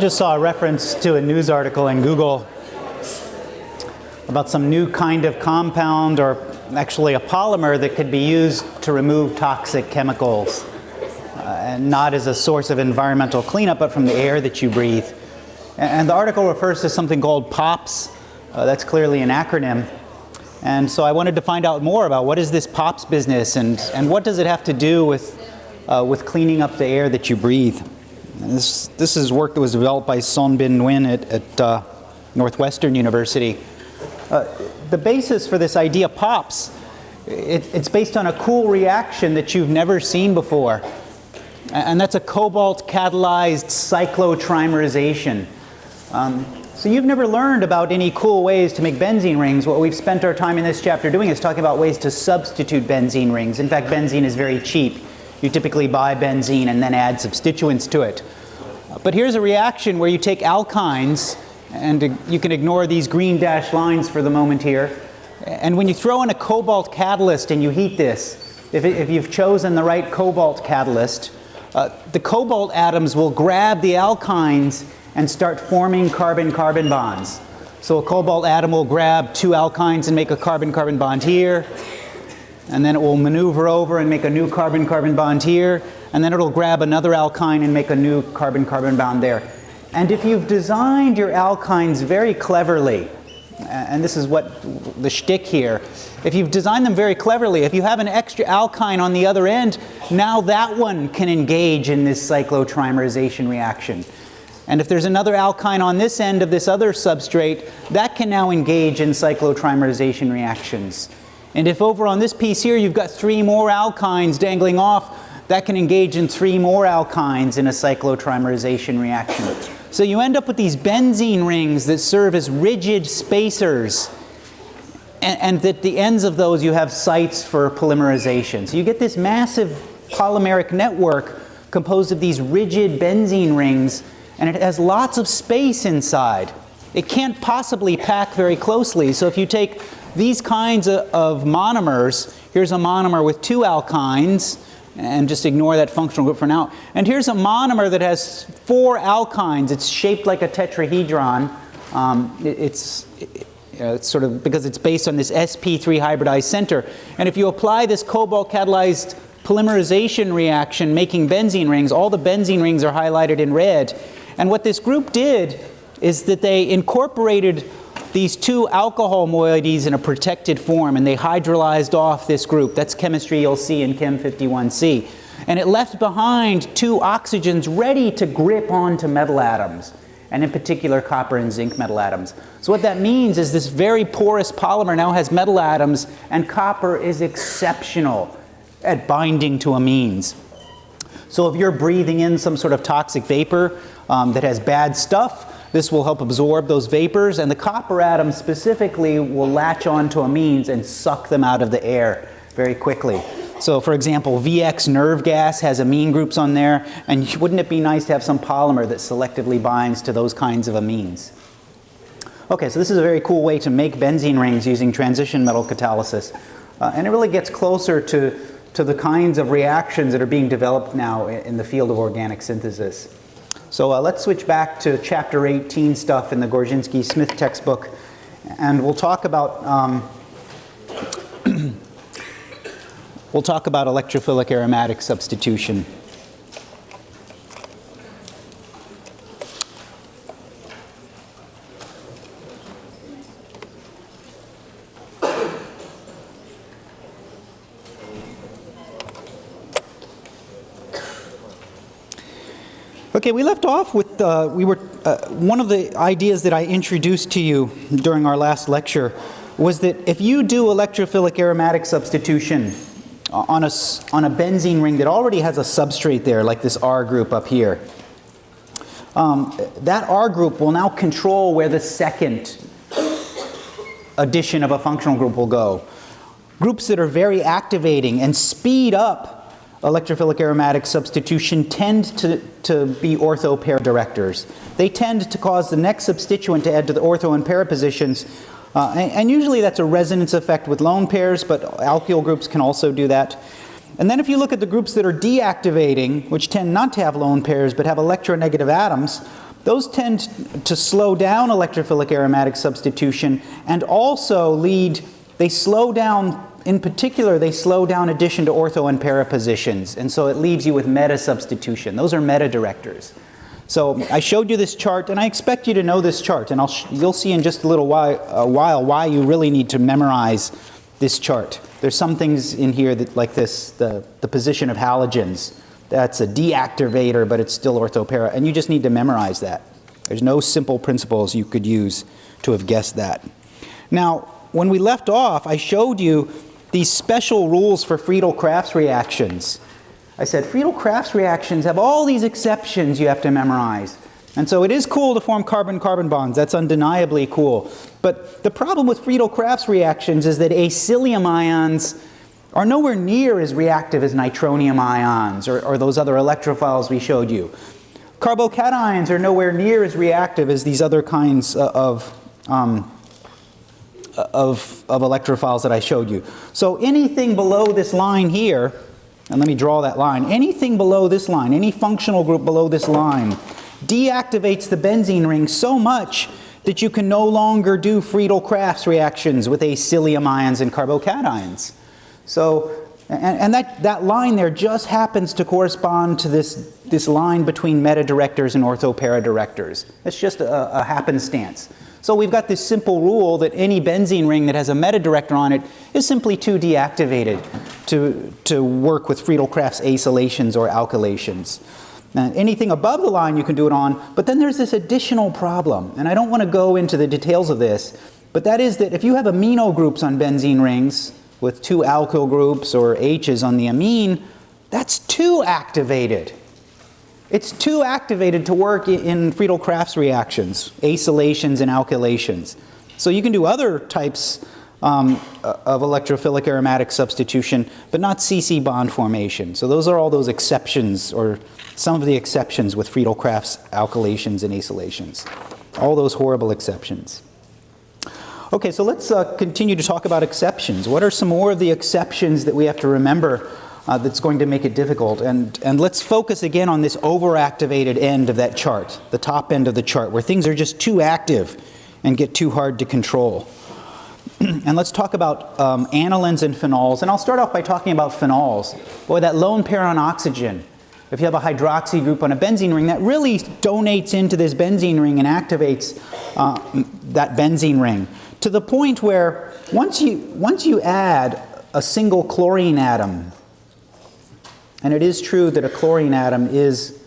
just saw a reference to a news article in Google about some new kind of compound, or actually a polymer, that could be used to remove toxic chemicals, and not as a source of environmental cleanup, but from the air that you breathe. And the article refers to something called POPs. That's clearly an acronym. And so I wanted to find out more about what is this POPs business, and what does it have to do with cleaning up the air that you breathe. And this is work that was developed by Son Bin Nguyen at Northwestern University. The basis for this idea, POPs, it's based on a cool reaction that you've never seen before. And that's a cobalt-catalyzed cyclotrimerization. So you've never learned about any cool ways to make benzene rings. What we've spent our time in this chapter doing is talking about ways to substitute benzene rings. In fact, benzene is very cheap. You typically buy benzene and then add substituents to it. But here's a reaction where you take alkynes, and you can ignore these green dashed lines for the moment here. And when you throw in a cobalt catalyst and you heat this, if you've chosen the right cobalt catalyst, the cobalt atoms will grab the alkynes and start forming carbon-carbon bonds. So a cobalt atom will grab two alkynes and make a carbon-carbon bond here, and then it will maneuver over and make a new carbon-carbon bond here, and then it'll grab another alkyne and make a new carbon-carbon bond there. And if you've designed your alkynes very cleverly, and this is what the shtick here, if you've designed them very cleverly, if you have an extra alkyne on the other end, now that one can engage in this cyclotrimerization reaction. And if there's another alkyne on this end of this other substrate, that can now engage in cyclotrimerization reactions. And if over on this piece here you've got three more alkynes dangling off, that can engage in three more alkynes in a cyclotrimerization reaction. So you end up with these benzene rings that serve as rigid spacers, and at the ends of those you have sites for polymerization. So you get this massive polymeric network composed of these rigid benzene rings, and it has lots of space inside. It can't possibly pack very closely. So if you take these kinds of monomers, here's a monomer with two alkynes, and just ignore that functional group for now. And here's a monomer that has four alkynes. It's shaped like a tetrahedron. It's sort of because it's based on this sp3 hybridized center. And if you apply this cobalt-catalyzed polymerization reaction, making benzene rings, all the benzene rings are highlighted in red. And what this group did is that they incorporated these two alcohol moieties in a protected form, and they hydrolyzed off this group. That's chemistry you'll see in Chem 51C. And it left behind two oxygens ready to grip onto metal atoms, and in particular copper and zinc metal atoms. So what that means is this very porous polymer now has metal atoms, and copper is exceptional at binding to amines. So if you're breathing in some sort of toxic vapor that has bad stuff, this will help absorb those vapors, and the copper atom specifically will latch onto amines and suck them out of the air very quickly. So for example, VX nerve gas has amine groups on there, and wouldn't it be nice to have some polymer that selectively binds to those kinds of amines? Okay, so this is a very cool way to make benzene rings using transition metal catalysis. And it really gets closer to the kinds of reactions that are being developed now in the field of organic synthesis. So let's switch back to chapter 18 stuff in the Gorzinski-Smith textbook, and we'll talk about electrophilic aromatic substitution. Okay, we left off with, one of the ideas that I introduced to you during our last lecture was that if you do electrophilic aromatic substitution on a benzene ring that already has a substrate there, like this R group up here, that R group will now control where the second addition of a functional group will go. Groups that are very activating and speed up electrophilic aromatic substitution tend to be ortho pair directors. They tend to cause the next substituent to add to the ortho and para positions, and usually that's a resonance effect with lone pairs, but alkyl groups can also do that. And then if you look at the groups that are deactivating, which tend not to have lone pairs but have electronegative atoms, those tend to slow down electrophilic aromatic substitution and also they slow down, in particular, they slow down addition to ortho and para positions, and so it leaves you with meta substitution. Those are meta directors. So I showed you this chart, and I expect you to know this chart, and you'll see in just a little while why you really need to memorize this chart. There's some things in here that, like this, the position of halogens. That's a deactivator, but it's still orthopara, and you just need to memorize that. There's no simple principles you could use to have guessed that. Now, when we left off, I showed you these special rules for Friedel-Crafts reactions. I said Friedel-Crafts reactions have all these exceptions you have to memorize. And so it is cool to form carbon-carbon bonds. That's undeniably cool. But the problem with Friedel-Crafts reactions is that acylium ions are nowhere near as reactive as nitronium ions or those other electrophiles we showed you. Carbocations are nowhere near as reactive as these other kinds of electrophiles that I showed you. So anything below this line here, and let me draw that line, anything below this line, any functional group below this line, deactivates the benzene ring so much that you can no longer do Friedel-Crafts reactions with acylium ions and carbocations. So, and that line there just happens to correspond to this line between meta-directors and ortho-para directors. It's just a happenstance. So we've got this simple rule that any benzene ring that has a meta-director on it is simply too deactivated to work with Friedel-Crafts acylations or alkylations. Now, anything above the line you can do it on, but then there's this additional problem, and I don't want to go into the details of this, but that is that if you have amino groups on benzene rings with 2 alkyl groups or H's on the amine, that's too activated. It's too activated to work in Friedel-Crafts reactions, acylations and alkylations. So you can do other types of electrophilic aromatic substitution, but not CC bond formation. So those are all those exceptions, or some of the exceptions with Friedel-Crafts alkylations and acylations. All those horrible exceptions. Okay, so let's continue to talk about exceptions. What are some more of the exceptions that we have to remember that's going to make it difficult? And let's focus again on this overactivated end of that chart, the top end of the chart, where things are just too active and get too hard to control. And let's talk about anilines and phenols. And I'll start off by talking about phenols. Boy, that lone pair on oxygen. If you have a hydroxy group on a benzene ring, that really donates into this benzene ring and activates that benzene ring, to the point where once you add a single chlorine atom, and it is true that a chlorine atom is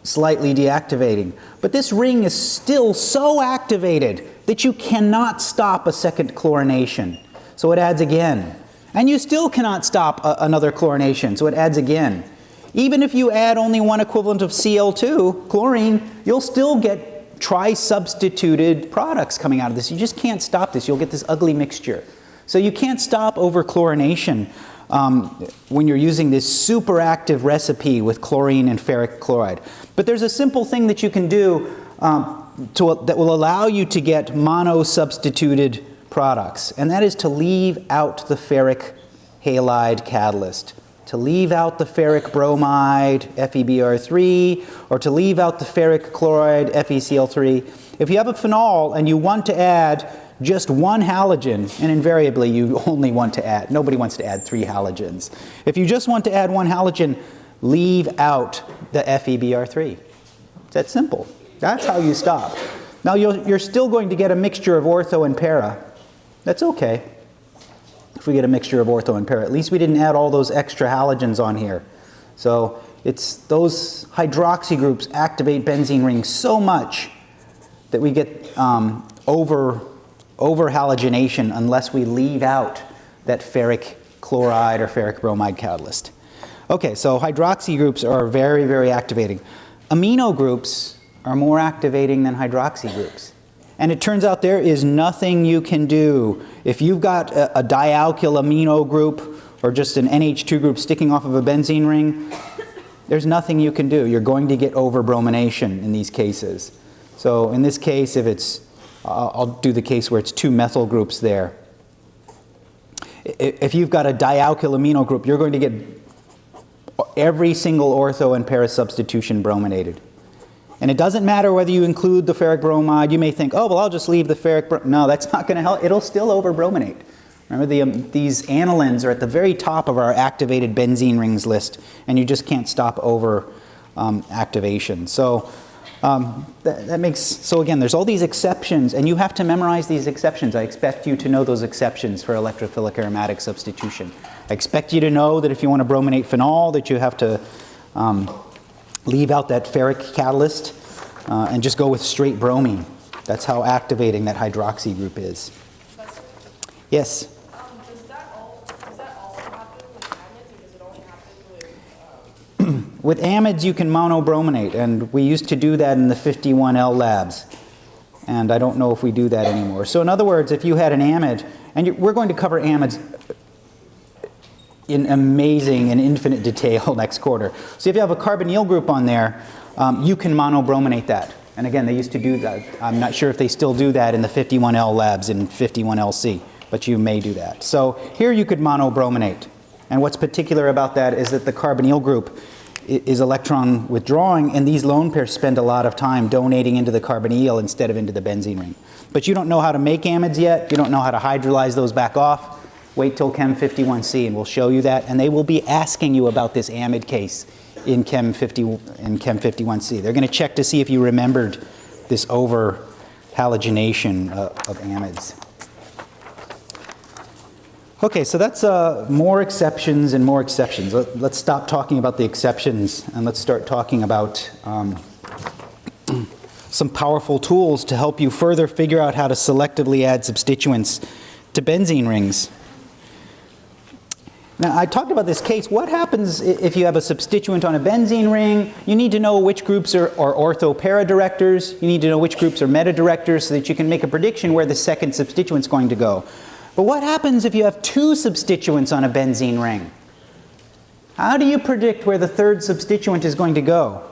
slightly deactivating, but this ring is still so activated that you cannot stop a second chlorination. So it adds again. And you still cannot stop another chlorination, so it adds again. Even if you add only one equivalent of Cl2, chlorine, you'll still get tri-substituted products coming out of this. You just can't stop this. You'll get this ugly mixture. So you can't stop overchlorination when you're using this super active recipe with chlorine and ferric chloride. But there's a simple thing that you can do that will allow you to get mono-substituted products, and that is to leave out the ferric halide catalyst, to leave out the ferric bromide, FeBr3, or to leave out the ferric chloride, FeCl3. If you have a phenol and you want to add just one halogen, and invariably you only want to add, nobody wants to add 3 halogens. If you just want to add one halogen, leave out the FeBr3. It's that simple. That's how you stop. Now you're still going to get a mixture of ortho and para. That's okay if we get a mixture of ortho and para. At least we didn't add all those extra halogens on here. So it's those hydroxy groups activate benzene rings so much that we get over halogenation unless we leave out that ferric chloride or ferric bromide catalyst. Okay, so hydroxy groups are very, very activating. Amino groups are more activating than hydroxy groups. And it turns out there is nothing you can do. If you've got a dialkyl amino group or just an NH2 group sticking off of a benzene ring, there's nothing you can do. You're going to get overbromination in these cases. So in this case, if it's, I'll do the case where it's 2 methyl groups there. If you've got a dialkyl amino group, you're going to get every single ortho and para substitution brominated. And it doesn't matter whether you include the ferric bromide. You may think, oh, well, I'll just leave the ferric no, that's not going to help. It'll still overbrominate. Remember, these anilines are at the very top of our activated benzene rings list, and you just can't stop over activation. So that makes, so again, there's all these exceptions, and you have to memorize these exceptions. I expect you to know those exceptions for electrophilic aromatic substitution. I expect you to know that if you want to brominate phenol, that you have to leave out that ferric catalyst and just go with straight bromine. That's how activating that hydroxy group is. Yes? Does that all happen with amides, or does it only happen with... With amides, you can monobrominate, and we used to do that in the 51L labs. And I don't know if we do that anymore. So in other words, if you had an amide, and we're going to cover amides in amazing and infinite detail next quarter. So if you have a carbonyl group on there, you can monobrominate that. And again, they used to do that. I'm not sure if they still do that in the 51L labs in 51LC, but you may do that. So here you could monobrominate. And what's particular about that is that the carbonyl group is electron withdrawing, and these lone pairs spend a lot of time donating into the carbonyl instead of into the benzene ring. But you don't know how to make amides yet. You don't know how to hydrolyze those back off. Wait till Chem 51C and we'll show you that. And they will be asking you about this amide case in Chem 51C. They're going to check to see if you remembered this over halogenation of amides. Okay, so that's more exceptions and more exceptions. Let's stop talking about the exceptions and let's start talking about some powerful tools to help you further figure out how to selectively add substituents to benzene rings. Now, I talked about this case. What happens if you have a substituent on a benzene ring? You need to know which groups are ortho-para directors. You need to know which groups are meta-directors so that you can make a prediction where the second substituent's going to go. But what happens if you have two substituents on a benzene ring? How do you predict where the third substituent is going to go?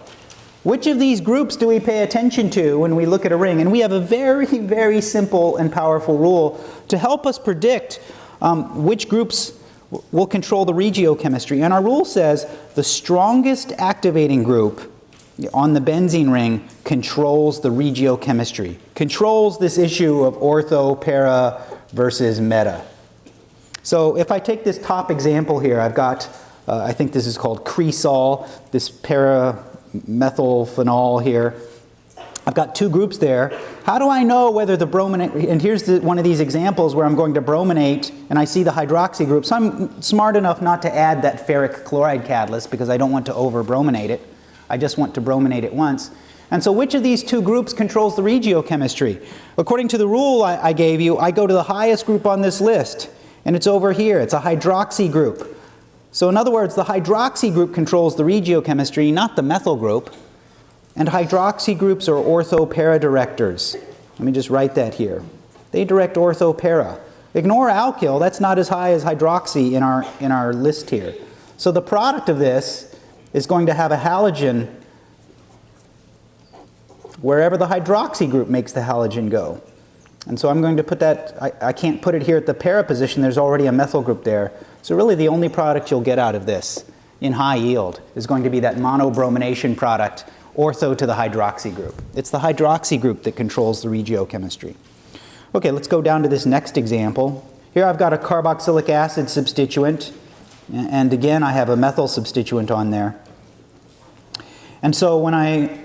Which of these groups do we pay attention to when we look at a ring? And we have a very, very simple and powerful rule to help us predict which groups will control the regiochemistry. And our rule says the strongest activating group on the benzene ring controls the regiochemistry, controls this issue of ortho, para versus meta. So if I take this top example here, I've got, I think this is called cresol, this para-methylphenol here. I've got two groups there. How do I know whether the brominate, and here's one of these examples where I'm going to brominate and I see the hydroxy group. So I'm smart enough not to add that ferric chloride catalyst because I don't want to over-brominate it. I just want to brominate it once. And so which of these two groups controls the regiochemistry? According to the rule I gave you, I go to the highest group on this list, and it's over here. It's a hydroxy group. So in other words, the hydroxy group controls the regiochemistry, not the methyl group. And hydroxy groups are ortho-para directors. Let me just write that here. They direct ortho-para. Ignore alkyl, that's not as high as hydroxy in our list here. So the product of this is going to have a halogen wherever the hydroxy group makes the halogen go. And so I'm going to put that, I can't put it here at the para position, there's already a methyl group there. So really the only product you'll get out of this in high yield is going to be that monobromination product ortho to the hydroxy group. It's the hydroxy group that controls the regiochemistry. Okay, let's go down to this next example. Here I've got a carboxylic acid substituent, and again I have a methyl substituent on there. And so when I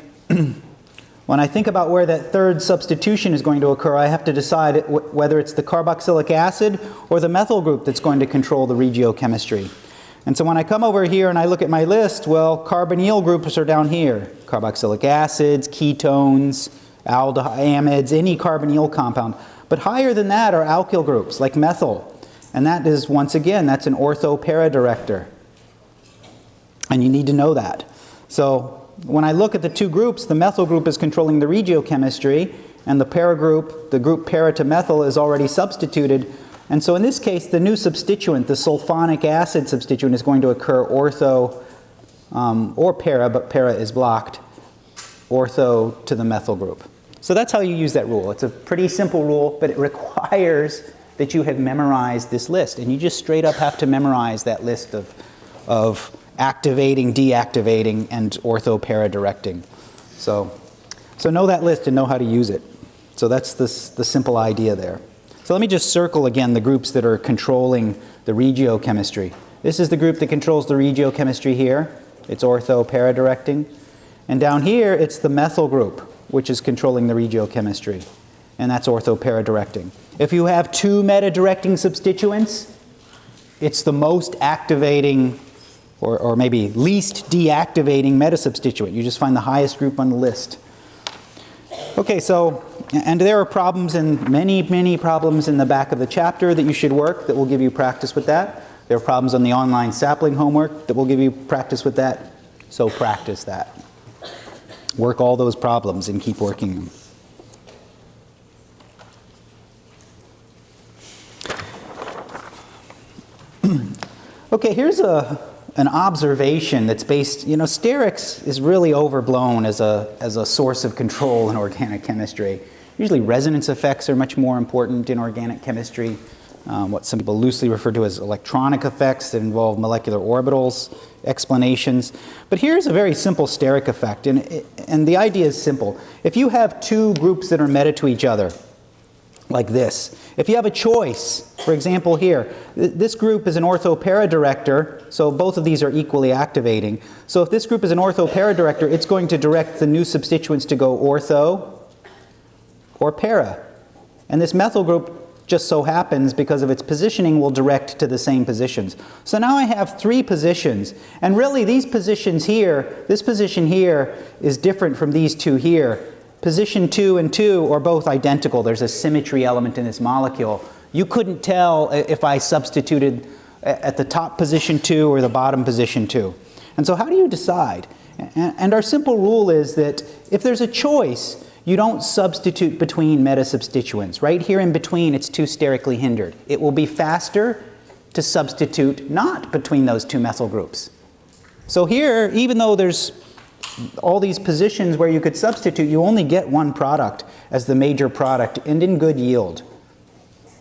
think about where that third substitution is going to occur, I have to decide whether it's the carboxylic acid or the methyl group that's going to control the regiochemistry. And so when I come over here and I look at my list, well, carbonyl groups are down here. Carboxylic acids, ketones, amides, any carbonyl compound. But higher than that are alkyl groups, like methyl. And that is, once again, that's an ortho-para director. And you need to know that. So when I look at the two groups, the methyl group is controlling the regiochemistry, and the para group, the group para to methyl, is already substituted. And so in this case, the new substituent, the sulfonic acid substituent, is going to occur ortho or para, but para is blocked, ortho to the methyl group. So that's how you use that rule. It's a pretty simple rule, but it requires that you have memorized this list. And you just straight up have to memorize that list of activating, deactivating, and ortho-para-directing. So know that list and know how to use it. So that's the simple idea there. So let me just circle again the groups that are controlling the regiochemistry. This is the group that controls the regiochemistry here. It's ortho-para-directing. And down here, it's the methyl group, which is controlling the regiochemistry. And that's ortho-para-directing. If you have two meta-directing substituents, it's the most activating or maybe least deactivating meta-substituent. You just find the highest group on the list. Okay, so, and there are problems in many problems in the back of the chapter that you should work that will give you practice with that. There are problems on the online sapling homework that will give you practice with that. So practice that. Work all those problems and keep working them. Okay, here's an observation that's based, sterics is really overblown as a source of control in organic chemistry. Usually resonance effects are much more important in organic chemistry, what some people loosely refer to as electronic effects that involve molecular orbitals, explanations. But here's a very simple steric effect, and the idea is simple. If you have two groups that are meta to each other, like this. If you have a choice, for example here, this group is an ortho-para-director, so both of these are equally activating. So if this group is an ortho-para-director, it's going to direct the new substituents to go ortho or para. And this methyl group just so happens, because of its positioning, will direct to the same positions. So now I have three positions, and really these positions here, this position here is different from these two here. Position 2 and 2 are both identical. There's a symmetry element in this molecule. You couldn't tell if I substituted at the top position 2 or the bottom position 2. And so how do you decide? And our simple rule is that if there's a choice, you don't substitute between meta-substituents. Right here in between, it's too sterically hindered. It will be faster to substitute not between those two methyl groups. So here, even though there's all these positions where you could substitute, you only get one product as the major product and in good yield.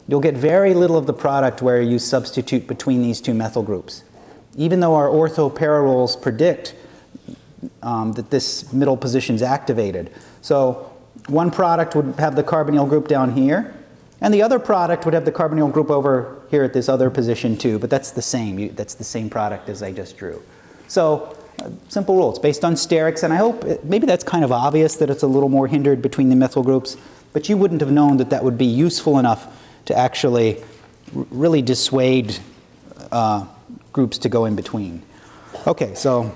You'll get very little of the product where you substitute between these two methyl groups. Even though our ortho-para rules predict that this middle position is activated. So one product would have the carbonyl group down here, and the other product would have the carbonyl group over here at this other position too, but that's the same. That's the same product as I just drew. So simple rule. It's based on sterics, and I hope maybe that's kind of obvious that it's a little more hindered between the methyl groups, but you wouldn't have known that that would be useful enough to actually really dissuade groups to go in between. Okay, so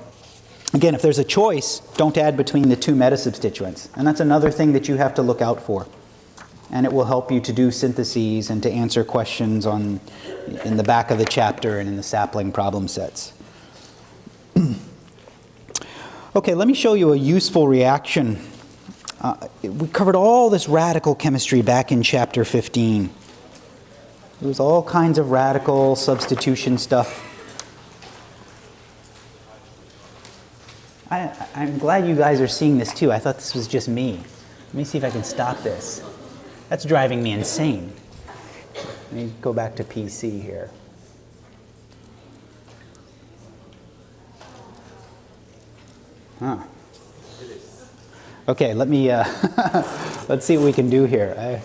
again, if there's a choice, don't add between the two meta-substituents, and that's another thing that you have to look out for. And it will help you to do syntheses and to answer questions in the back of the chapter and in the sapling problem sets. Okay, let me show you a useful reaction. We covered all this radical chemistry back in chapter 15. There was all kinds of radical substitution stuff. I'm glad you guys are seeing this too. I thought this was just me. Let me see if I can stop this. That's driving me insane. Let me go back to PC here. Huh. Okay, let me, let's see what we can do here.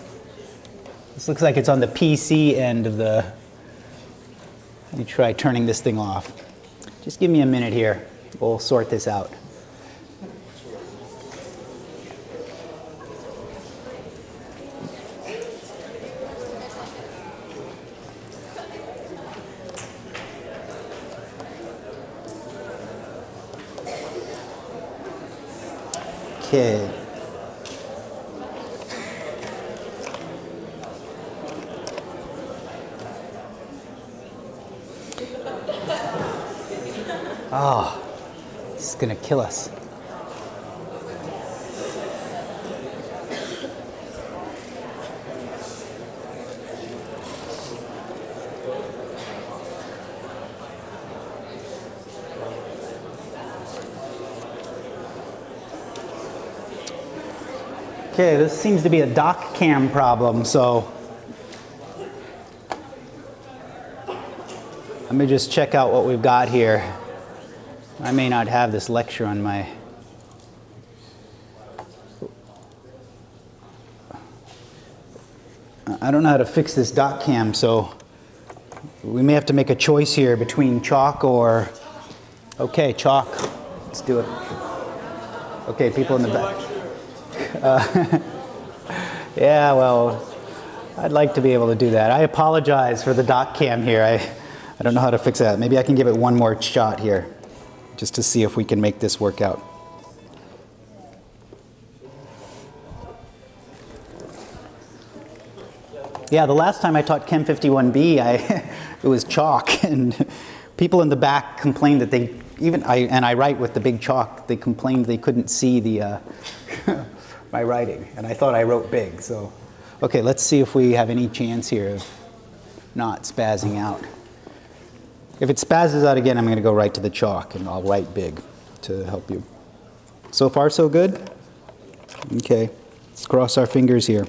This looks like it's on the PC end of the, let me try turning this thing off. Just give me a minute here. We'll sort this out. Okay. Oh, this is going to kill us. Okay, this seems to be a doc cam problem, so let me just check out what we've got here. I may not have this lecture on my... I don't know how to fix this dot cam, so we may have to make a choice here between chalk or... Okay, chalk. Let's do it. Okay, people in the back. Yeah, well, I'd like to be able to do that. I apologize for the dot cam here. I don't know how to fix that. Maybe I can give it one more shot here, just to see if we can make this work out. Yeah, the last time I taught Chem 51B, it was chalk, and people in the back complained that they, I write with the big chalk, they complained they couldn't see the my writing, and I thought I wrote big, so. Okay, let's see if we have any chance here of not spazzing out. If it spazzes out again, I'm going to go right to the chalk, and I'll write big to help you. So far, so good? Okay, let's cross our fingers here.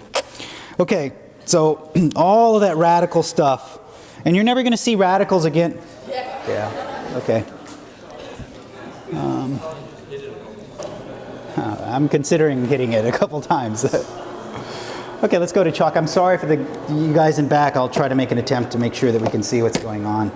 Okay, so all of that radical stuff, and you're never going to see radicals again. Yeah, okay. I'm considering hitting it a couple times. Okay, let's go to chalk. I'm sorry for you guys in back. I'll try to make an attempt to make sure that we can see what's going on.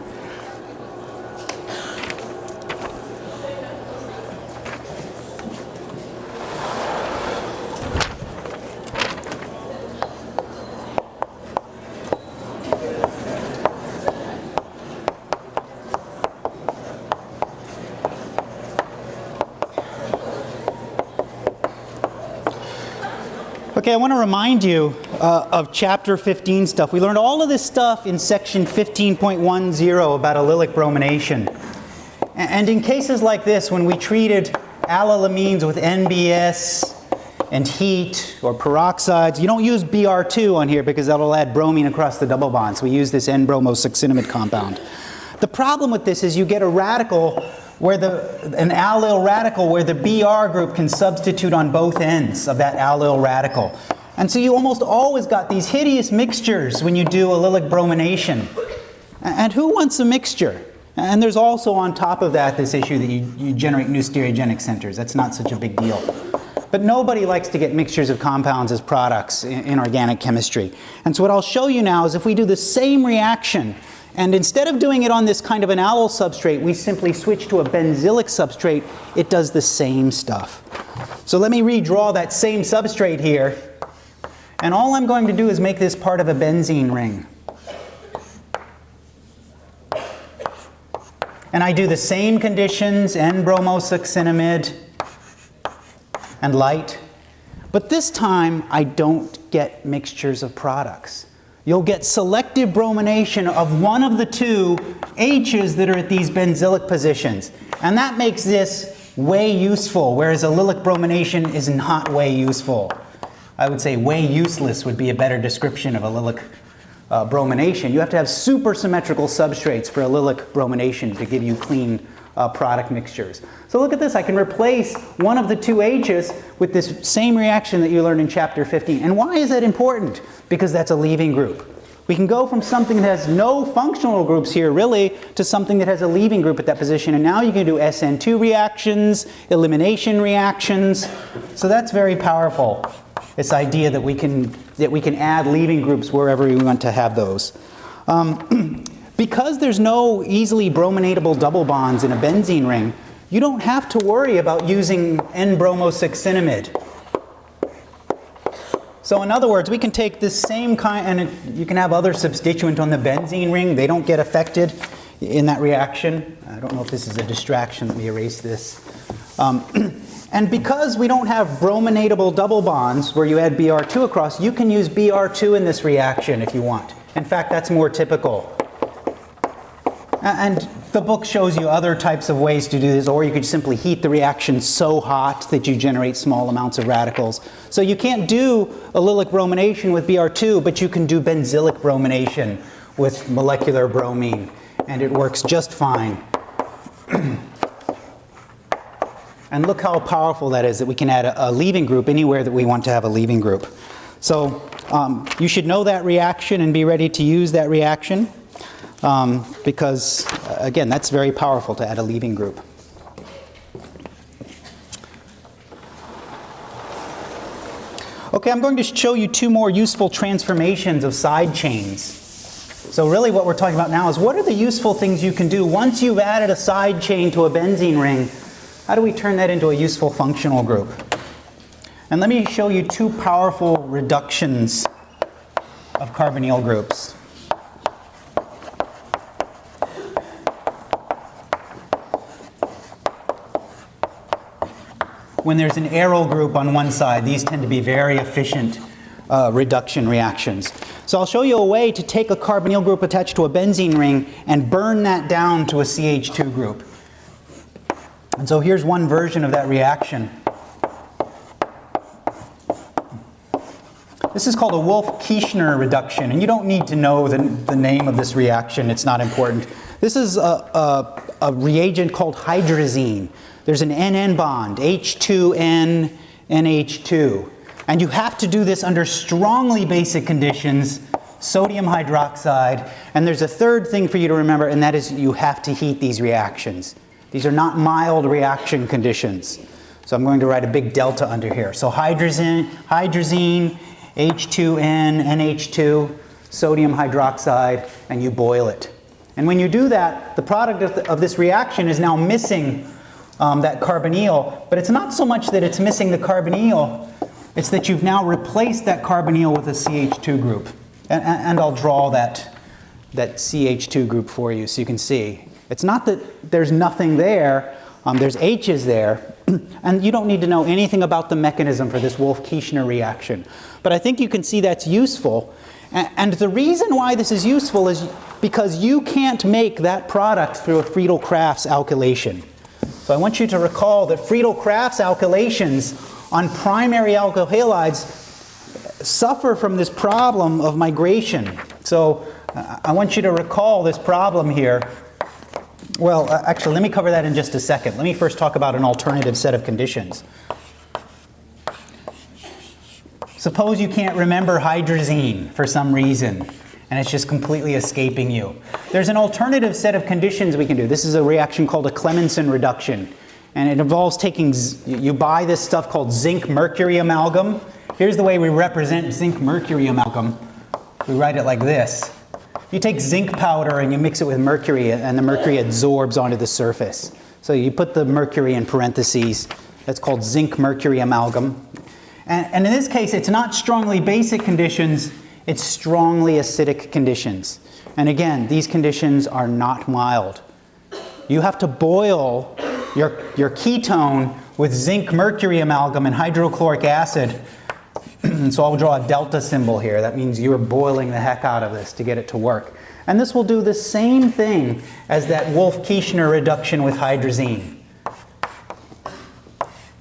Okay, I want to remind you of chapter 15 stuff. We learned all of this stuff in section 15.10 about allylic bromination. And in cases like this, when we treated allylamines with NBS and heat or peroxides, you don't use Br2 on here because that'll add bromine across the double bonds. We use this N-bromosuccinimide compound. The problem with this is you get a radical where an allyl radical where the Br group can substitute on both ends of that allyl radical. And so you almost always got these hideous mixtures when you do allylic bromination. And who wants a mixture? And there's also on top of that this issue that you generate new stereogenic centers. That's not such a big deal. But nobody likes to get mixtures of compounds as products in organic chemistry. And so what I'll show you now is if we do the same reaction, and instead of doing it on this kind of an allyl substrate, we simply switch to a benzylic substrate, it does the same stuff. So let me redraw that same substrate here. And all I'm going to do is make this part of a benzene ring. And I do the same conditions, N-bromosuccinimide and light. But this time, I don't get mixtures of products. You'll get selective bromination of one of the two H's that are at these benzylic positions. And that makes this way useful, whereas allylic bromination is not way useful. I would say way useless would be a better description of allylic bromination. You have to have supersymmetrical substrates for allylic bromination to give you clean product mixtures. So look at this. I can replace one of the two H's with this same reaction that you learned in chapter 15. And why is that important? Because that's a leaving group. We can go from something that has no functional groups here, really, to something that has a leaving group at that position. And now you can do SN2 reactions, elimination reactions. So that's very powerful, this idea that we can add leaving groups wherever we want to have those. Because there's no easily brominatable double bonds in a benzene ring, you don't have to worry about using N-bromosuccinimide. So in other words, we can take this same kind, and you can have other substituent on the benzene ring. They don't get affected in that reaction. I don't know if this is a distraction. Let me erase this. And because we don't have brominatable double bonds where you add Br2 across, you can use Br2 in this reaction if you want. In fact, that's more typical. And the book shows you other types of ways to do this, or you could simply heat the reaction so hot that you generate small amounts of radicals. So you can't do allylic bromination with Br2, but you can do benzylic bromination with molecular bromine, and it works just fine. And look how powerful that is, that we can add a leaving group anywhere that we want to have a leaving group. So you should know that reaction and be ready to use that reaction. Because, again, that's very powerful to add a leaving group. Okay, I'm going to show you two more useful transformations of side chains. So really what we're talking about now is what are the useful things you can do once you've added a side chain to a benzene ring. How do we turn that into a useful functional group? And let me show you two powerful reductions of carbonyl groups. When there's an aryl group on one side, these tend to be very efficient reduction reactions. So I'll show you a way to take a carbonyl group attached to a benzene ring and burn that down to a CH2 group. And so here's one version of that reaction. This is called a Wolff-Kieschner reduction, and you don't need to know the name of this reaction. It's not important. This is a reagent called hydrazine. There's an NN bond, H2N, NH2. And you have to do this under strongly basic conditions, sodium hydroxide. And there's a third thing for you to remember, and that is you have to heat these reactions. These are not mild reaction conditions. So I'm going to write a big delta under here. So hydrazine, H2N, NH2, sodium hydroxide, and you boil it. And when you do that, the product of this reaction is now missing that carbonyl, but it's not so much that it's missing the carbonyl, it's that you've now replaced that carbonyl with a CH2 group. And I'll draw that CH2 group for you so you can see. It's not that there's nothing there, there's H's there, and you don't need to know anything about the mechanism for this Wolff-Kieschner reaction. But I think you can see that's useful. And the reason why this is useful is because you can't make that product through a Friedel-Crafts alkylation. So I want you to recall that Friedel-Crafts alkylations on primary alkyl halides suffer from this problem of migration. So I want you to recall this problem here. Well, actually, let me cover that in just a second. Let me first talk about an alternative set of conditions. Suppose you can't remember hydrazine for some reason, and it's just completely escaping you. There's an alternative set of conditions we can do. This is a reaction called a Clemmensen reduction. And it involves taking, you buy this stuff called zinc-mercury amalgam. Here's the way we represent zinc-mercury amalgam. We write it like this. You take zinc powder and you mix it with mercury, and the mercury absorbs onto the surface. So you put the mercury in parentheses. That's called zinc-mercury amalgam. And in this case, it's not strongly basic conditions, it's strongly acidic conditions. And again, these conditions are not mild. You have to boil your ketone with zinc-mercury amalgam and hydrochloric acid. So I'll draw a delta symbol here. That means you're boiling the heck out of this to get it to work. And this will do the same thing as that Wolff-Kieschner reduction with hydrazine.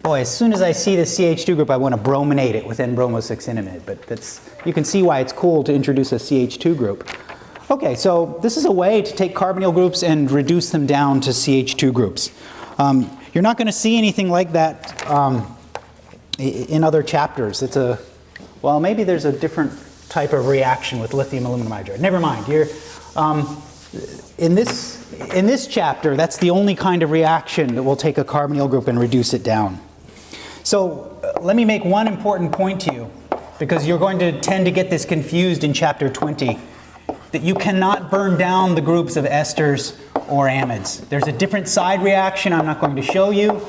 Boy, as soon as I see the CH2 group, I want to brominate it with N-bromosuccinimide. But you can see why it's cool to introduce a CH2 group. Okay, so this is a way to take carbonyl groups and reduce them down to CH2 groups. You're not going to see anything like that in other chapters. Well, maybe there's a different type of reaction with lithium aluminum hydride. Never mind. In this chapter, that's the only kind of reaction that will take a carbonyl group and reduce it down. So let me make one important point to you, because you're going to tend to get this confused in chapter 20, that you cannot burn down the groups of esters or amides. There's a different side reaction I'm not going to show you.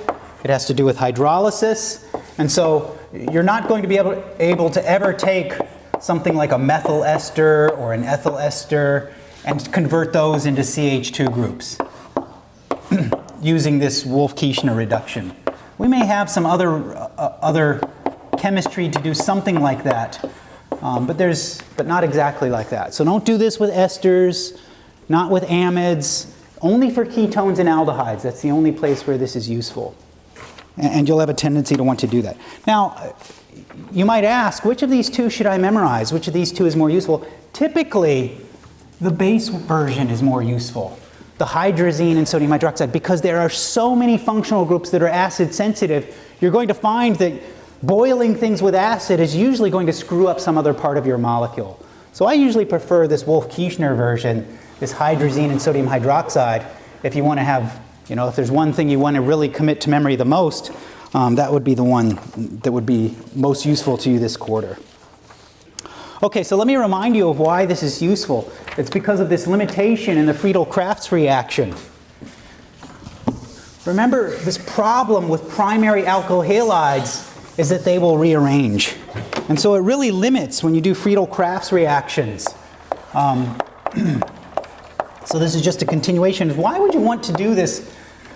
It has to do with hydrolysis. And so you're not going to be able to ever take something like a methyl ester or an ethyl ester and convert those into CH2 groups using this Wolff-Kieschner reduction. We may have some other chemistry to do something like that, but not exactly like that. So don't do this with esters, not with amides, only for ketones and aldehydes. That's the only place where this is useful. And you'll have a tendency to want to do that. Now, you might ask, which of these two should I memorize? Which of these two is more useful? Typically, the base version is more useful, the hydrazine and sodium hydroxide, because there are so many functional groups that are acid sensitive. You're going to find that boiling things with acid is usually going to screw up some other part of your molecule. So I usually prefer this Wolff-Kieschner version, this hydrazine and sodium hydroxide, if you want to have, if there's one thing you want to really commit to memory the most. that would be the one that would be most useful to you this quarter. Okay, so let me remind you of why this is useful. It's because of this limitation in the Friedel-Crafts reaction. Remember, this problem with primary alkyl halides is that they will rearrange. And so it really limits when you do Friedel-Crafts reactions. So this is just a continuation. Why would you want to do this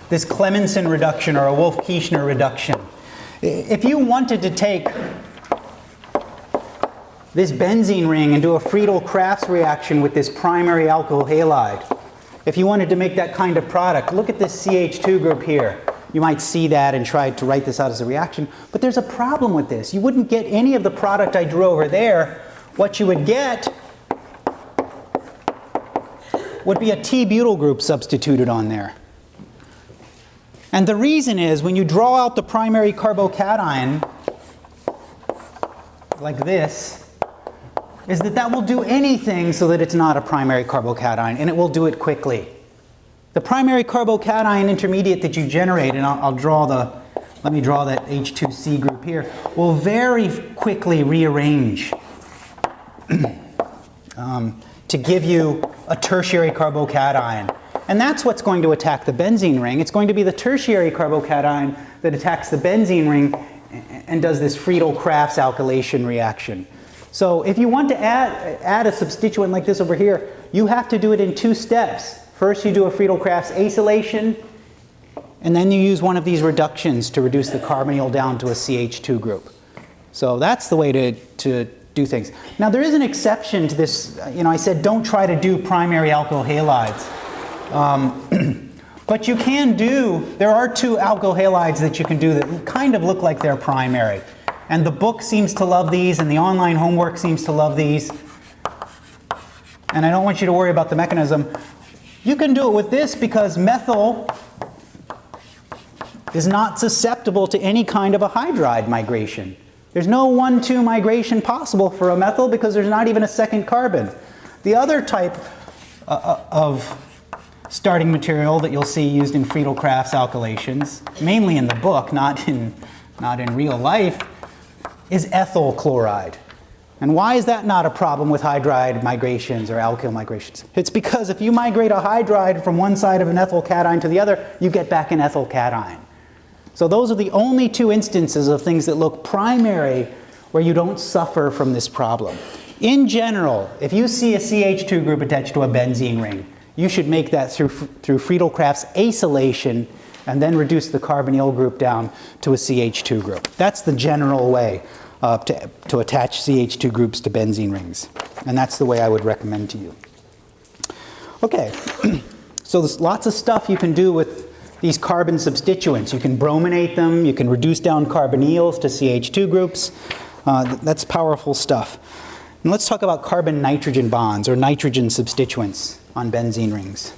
Clemmensen reduction or a Wolff-Kieschner reduction? If you wanted to take this benzene ring and do a Friedel-Crafts reaction with this primary alkyl halide, if you wanted to make that kind of product, look at this CH2 group here. You might see that and try to write this out as a reaction, but there's a problem with this. You wouldn't get any of the product I drew over there. What you would get would be a T-butyl group substituted on there. And the reason is when you draw out the primary carbocation like this, is that will do anything so that it's not a primary carbocation, and it will do it quickly. The primary carbocation intermediate that you generate, and let me draw that H2C group here, will very quickly rearrange to give you a tertiary carbocation. And that's what's going to attack the benzene ring. It's going to be the tertiary carbocation that attacks the benzene ring and does this Friedel-Crafts alkylation reaction. So if you want to add a substituent like this over here, you have to do it in 2 steps. First you do a Friedel-Crafts acylation, and then you use one of these reductions to reduce the carbonyl down to a CH2 group. So that's the way to do things. Now there is an exception to this. I said don't try to do primary alkyl halides. But you can there are 2 alkyl halides that you can do that kind of look like they're primary. And the book seems to love these, and the online homework seems to love these. And I don't want you to worry about the mechanism. You can do it with this because methyl is not susceptible to any kind of a hydride migration. There's no 1,2 migration possible for a methyl because there's not even a second carbon. The other type of starting material that you'll see used in Friedel-Crafts alkylations, mainly in the book, not in real life, is ethyl chloride. And why is that not a problem with hydride migrations or alkyl migrations? It's because if you migrate a hydride from one side of an ethyl cation to the other, you get back an ethyl cation. So those are the only 2 instances of things that look primary where you don't suffer from this problem. In general, if you see a CH2 group attached to a benzene ring, you should make that through Friedel-Crafts acylation and then reduce the carbonyl group down to a CH2 group. That's the general way to attach CH2 groups to benzene rings. And that's the way I would recommend to you. Okay, so there's lots of stuff you can do with these carbon substituents. You can brominate them, you can reduce down carbonyls to CH2 groups. That's powerful stuff. And let's talk about carbon-nitrogen bonds or nitrogen substituents on benzene rings.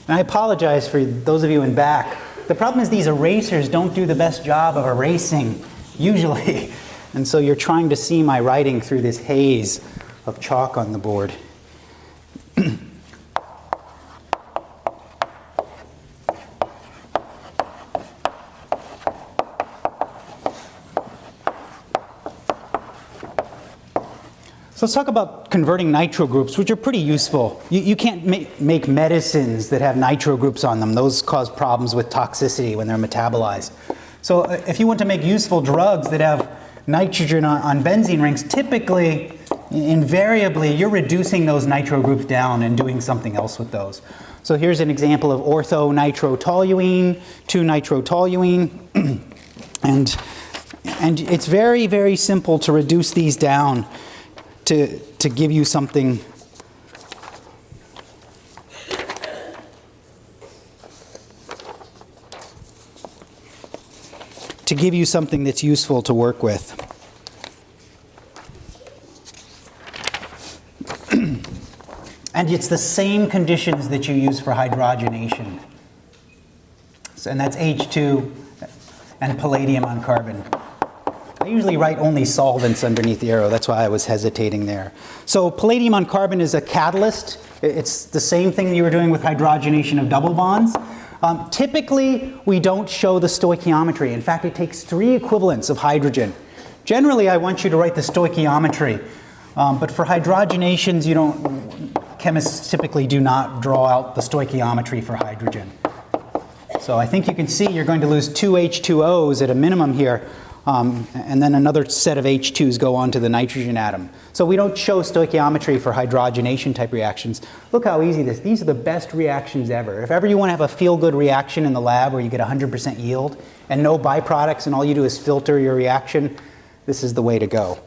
And I apologize for those of you in back. The problem is these erasers don't do the best job of erasing, usually. And so you're trying to see my writing through this haze of chalk on the board. So let's talk about converting nitro groups, which are pretty useful. You can't make medicines that have nitro groups on them. Those cause problems with toxicity when they're metabolized. So if you want to make useful drugs that have nitrogen on benzene rings, typically, invariably, you're reducing those nitro groups down and doing something else with those. So here's an example of ortho-nitrotoluene, 2-nitrotoluene. And it's very, very simple to reduce these down to give you something that's useful to work with. And it's the same conditions that you use for hydrogenation. And that's H2 and palladium on carbon. I usually write only solvents underneath the arrow. That's why I was hesitating there. So palladium on carbon is a catalyst. It's the same thing you were doing with hydrogenation of double bonds. Typically, we don't show the stoichiometry. In fact, it takes 3 equivalents of hydrogen. Generally, I want you to write the stoichiometry. But for hydrogenations, chemists typically do not draw out the stoichiometry for hydrogen. So I think you can see you're going to lose 2 H2Os at a minimum here. And then another set of H2s go on to the nitrogen atom. So we don't show stoichiometry for hydrogenation type reactions. Look how easy this is. These are the best reactions ever. If ever you want to have a feel-good reaction in the lab where you get 100% yield and no byproducts and all you do is filter your reaction, this is the way to go.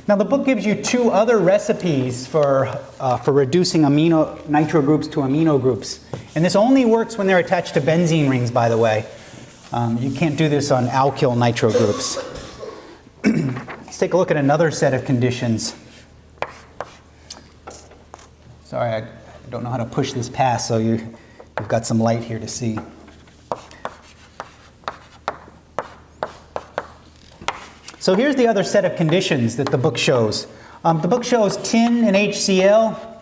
Now the book gives you 2 other recipes for reducing nitro groups to amino groups. And this only works when they're attached to benzene rings, by the way. You can't do this on alkyl nitro groups. Let's take a look at another set of conditions. Sorry, I don't know how to push this past, so you've got some light here to see. So here's the other set of conditions that the book shows. The book shows tin and HCl.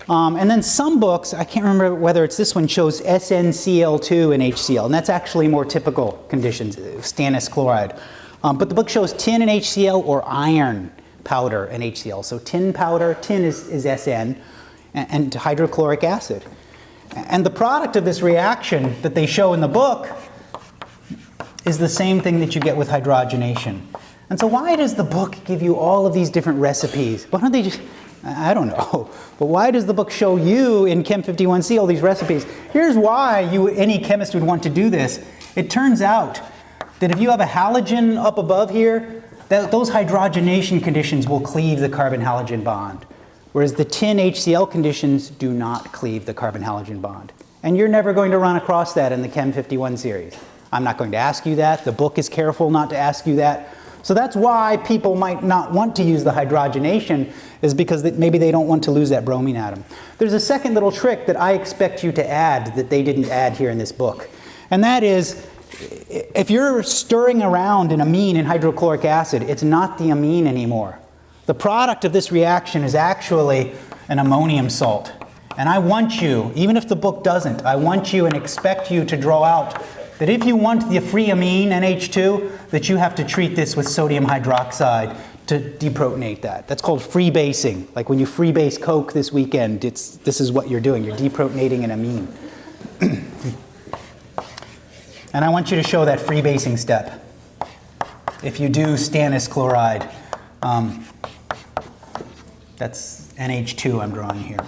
And then some books, I can't remember whether it's this one, shows SnCl2 and HCl. And that's actually more typical conditions, stannous chloride. But the book shows tin and HCl or iron powder and HCl. So tin powder, tin is Sn, and hydrochloric acid. And the product of this reaction that they show in the book is the same thing that you get with hydrogenation. And so why does the book give you all of these different recipes? Why don't they just, I don't know, but why does the book show you in Chem 51C all these recipes? Here's why any chemist would want to do this. It turns out that if you have a halogen up above here, those hydrogenation conditions will cleave the carbon-halogen bond, whereas the tin HCl conditions do not cleave the carbon-halogen bond. And you're never going to run across that in the Chem 51 series. I'm not going to ask you that. The book is careful not to ask you that. So that's why people might not want to use the hydrogenation, is because maybe they don't want to lose that bromine atom. There's a second little trick that I expect you to add that they didn't add here in this book. And that is, if you're stirring around an amine in hydrochloric acid, it's not the amine anymore. The product of this reaction is actually an ammonium salt. And I want you, even if the book doesn't, I want you and expect you to draw out that if you want the free amine, NH2, that you have to treat this with sodium hydroxide to deprotonate that. That's called free basing. Like when you free base Coke this weekend, this is what you're doing. You're deprotonating an amine. And I want you to show that free basing step. If you do stannous chloride, that's NH2 I'm drawing here.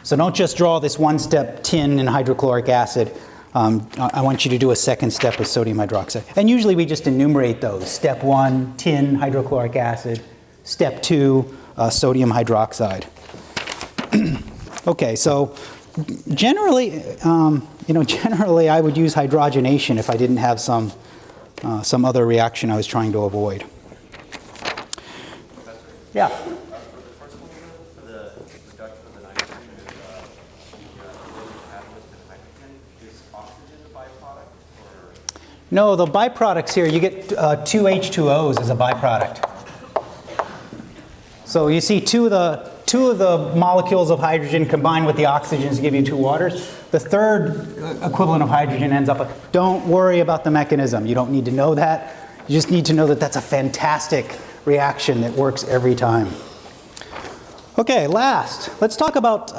So don't just draw this one step tin and hydrochloric acid. I want you to do a second step with sodium hydroxide. And usually we just enumerate those. Step 1, tin, hydrochloric acid. Step 2, sodium hydroxide. Okay, so generally, generally I would use hydrogenation if I didn't have some other reaction I was trying to avoid. Yeah? No, the byproducts here, you get 2 H2Os as a byproduct. So you see two of the molecules of hydrogen combined with the oxygens to give you 2 waters. The third equivalent of hydrogen ends up. Don't worry about the mechanism. You don't need to know that. You just need to know that that's a fantastic reaction that works every time. Okay, last, let's talk about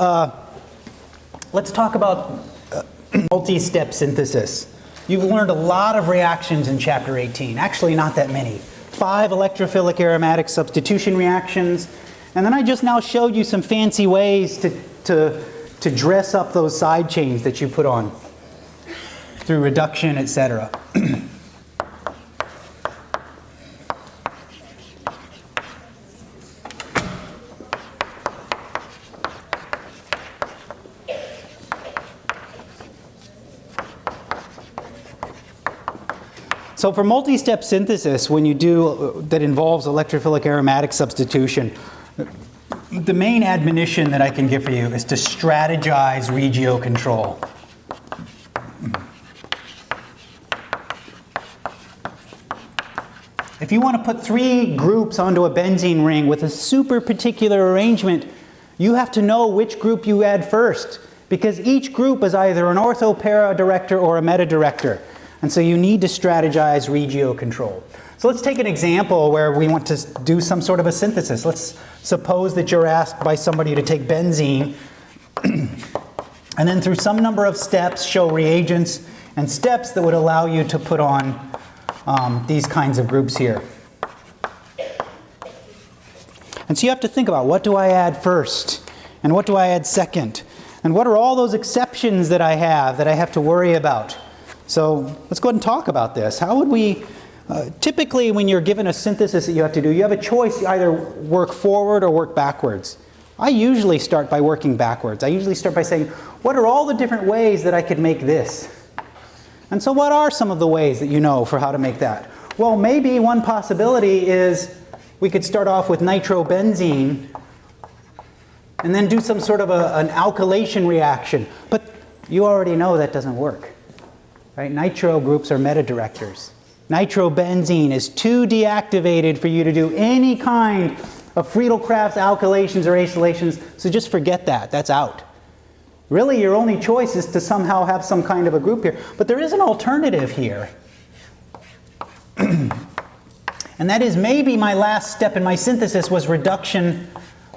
multi-step synthesis. You've learned a lot of reactions in chapter 18, actually not that many. 5 electrophilic aromatic substitution reactions, and then I just now showed you some fancy ways to dress up those side chains that you put on through reduction, etc. So for multi-step synthesis, when you do that involves electrophilic aromatic substitution, the main admonition that I can give for you is to strategize regio control. if you want to put 3 groups onto a benzene ring with a super particular arrangement, you have to know which group you add first, because each group is either an ortho-para director or a meta-director. And so you need to strategize regio control. So let's take an example where we want to do some sort of a synthesis. Let's suppose that you're asked by somebody to take benzene and then through some number of steps show reagents and steps that would allow you to put on these kinds of groups here. And so you have to think about, what do I add first? And what do I add second? And what are all those exceptions that I have to worry about? So let's go ahead and talk about this. How would we, typically when you're given a synthesis that you have to do, you have a choice, you either work forward or work backwards. I usually start by working backwards. I usually start by saying, what are all the different ways that I could make this? And so what are some of the ways that you know for how to make that? Well, maybe one possibility is we could start off with nitrobenzene and then do some sort of an alkylation reaction. But you already know that doesn't work. Right? Nitro groups are meta-directors. Nitrobenzene is too deactivated for you to do any kind of Friedel-Crafts alkylations or acylations, so just forget that. That's out. Really, your only choice is to somehow have some kind of a group here. But there is an alternative here. And that is, maybe my last step in my synthesis was reduction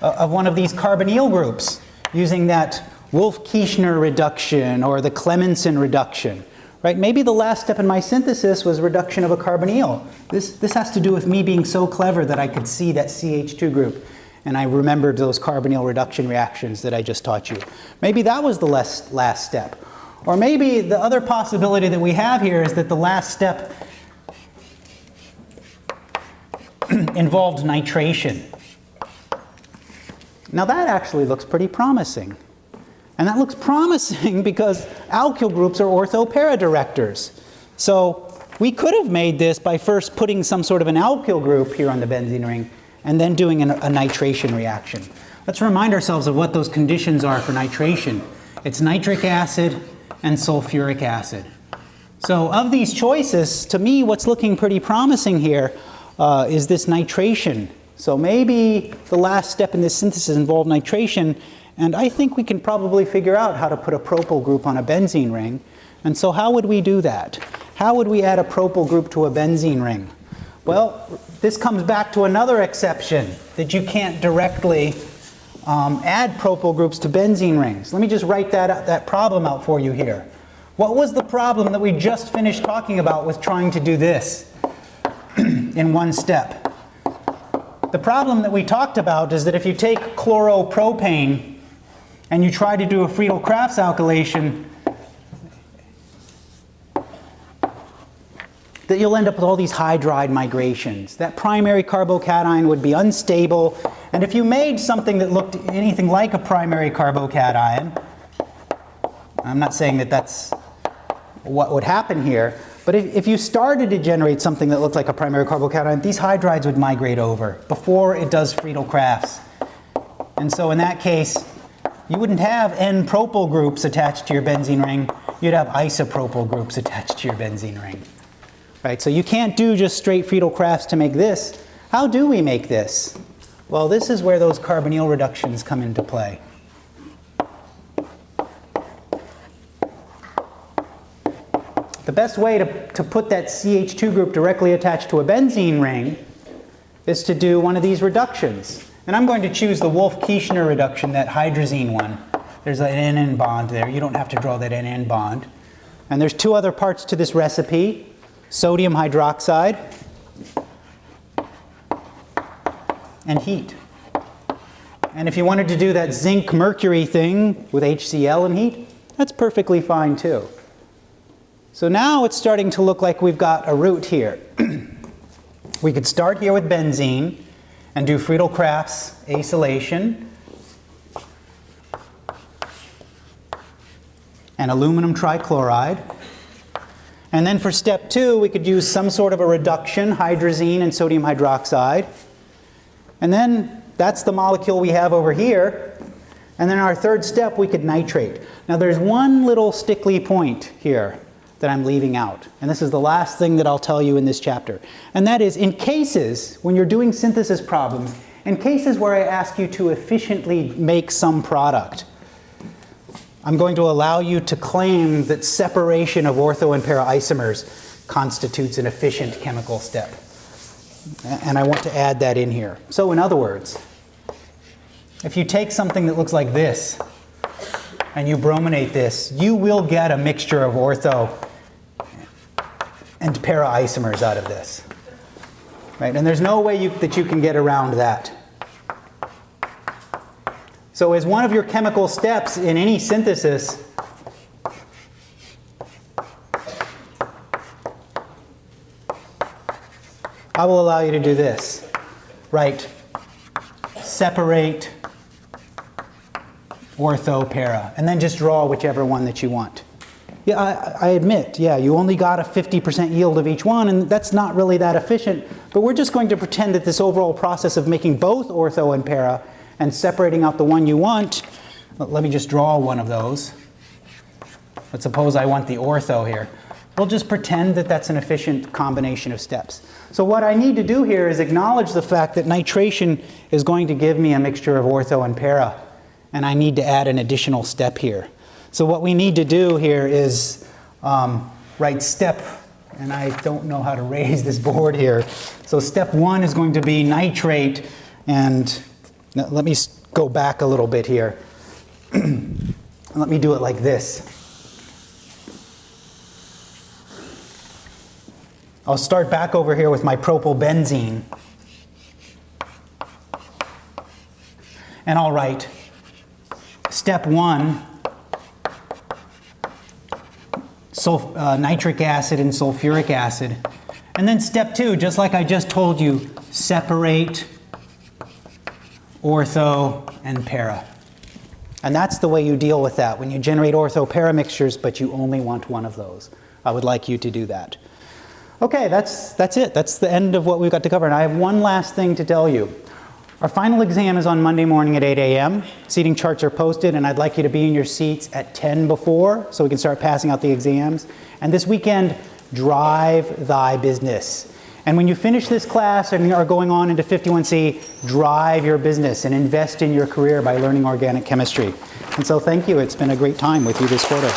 of one of these carbonyl groups using that Wolff-Kieschner reduction or the Clemmensen reduction. Right? Maybe the last step in my synthesis was reduction of a carbonyl. This has to do with me being so clever that I could see that CH2 group, and I remembered those carbonyl reduction reactions that I just taught you. Maybe that was the last step. Or maybe the other possibility that we have here is that the last step involved nitration. Now that actually looks pretty promising. And that looks promising because alkyl groups are ortho-para directors. So we could have made this by first putting some sort of an alkyl group here on the benzene ring and then doing a nitration reaction. Let's remind ourselves of what those conditions are for nitration. It's nitric acid and sulfuric acid. So of these choices, to me what's looking pretty promising here is this nitration. So maybe the last step in this synthesis involved nitration, and I think we can probably figure out how to put a propyl group on a benzene ring. And so how would we do that? How would we add a propyl group to a benzene ring? Well, this comes back to another exception, that you can't directly add propyl groups to benzene rings. Let me just write that problem out for you here. What was the problem that we just finished talking about with trying to do this in one step? The problem that we talked about is that if you take chloropropane and you try to do a Friedel-Crafts alkylation, that you'll end up with all these hydride migrations. That primary carbocation would be unstable, and if you made something that looked anything like a primary carbocation, I'm not saying that that's what would happen here, but if you started to generate something that looked like a primary carbocation, these hydrides would migrate over before it does Friedel-Crafts. And so in that case, you wouldn't have N-propyl groups attached to your benzene ring, you'd have isopropyl groups attached to your benzene ring. Right, so you can't do just straight Friedel-Crafts to make this. How do we make this? Well, this is where those carbonyl reductions come into play. The best way to put that CH2 group directly attached to a benzene ring is to do one of these reductions. And I'm going to choose the Wolff-Kieschner reduction, that hydrazine one. There's an NN bond there. You don't have to draw that NN bond. And there's two other parts to this recipe. Sodium hydroxide and heat. And if you wanted to do that zinc mercury thing with HCl and heat, that's perfectly fine too. So now it's starting to look like we've got a route here. We could start here with benzene and do Friedel-Crafts acylation and aluminum trichloride. And then for step 2, we could use some sort of a reduction, hydrazine and sodium hydroxide. And then that's the molecule we have over here. And then our third step, we could nitrate. Now there's one little stickly point here. that I'm leaving out. And this is the last thing that I'll tell you in this chapter. And that is, in cases, when you're doing synthesis problems, in cases where I ask you to efficiently make some product, I'm going to allow you to claim that separation of ortho and para isomers constitutes an efficient chemical step. And I want to add that in here. So in other words, if you take something that looks like this and you brominate this, you will get a mixture of ortho and para isomers out of this. Right? And there's no way that you can get around that. So as one of your chemical steps in any synthesis, I will allow you to do this. Right? Separate ortho, para, and then just draw whichever one that you want. Yeah, I admit, yeah, you only got a 50% yield of each one, and that's not really that efficient, but we're just going to pretend that this overall process of making both ortho and para and separating out the one you want, let me just draw one of those. Let's suppose I want the ortho here. We'll just pretend that that's an efficient combination of steps. So what I need to do here is acknowledge the fact that nitration is going to give me a mixture of ortho and para, and I need to add an additional step here. So what we need to do here is write step, and I don't know how to raise this board here. So step 1 is going to be nitrate, and now let me go back a little bit here. Let me do it like this. I'll start back over here with my propylbenzene. And I'll write step 1, nitric acid and sulfuric acid. And then step 2, just like I just told you, separate ortho and para. And that's the way you deal with that when you generate ortho-para mixtures, but you only want one of those. I would like you to do that. Okay, that's it. That's the end of what we've got to cover. And I have one last thing to tell you. Our final exam is on Monday morning at 8 a.m. Seating charts are posted, and I'd like you to be in your seats at 10 before so we can start passing out the exams. And this weekend, drive thy business. And when you finish this class and are going on into 51C, drive your business and invest in your career by learning organic chemistry. And so thank you. It's been a great time with you this quarter.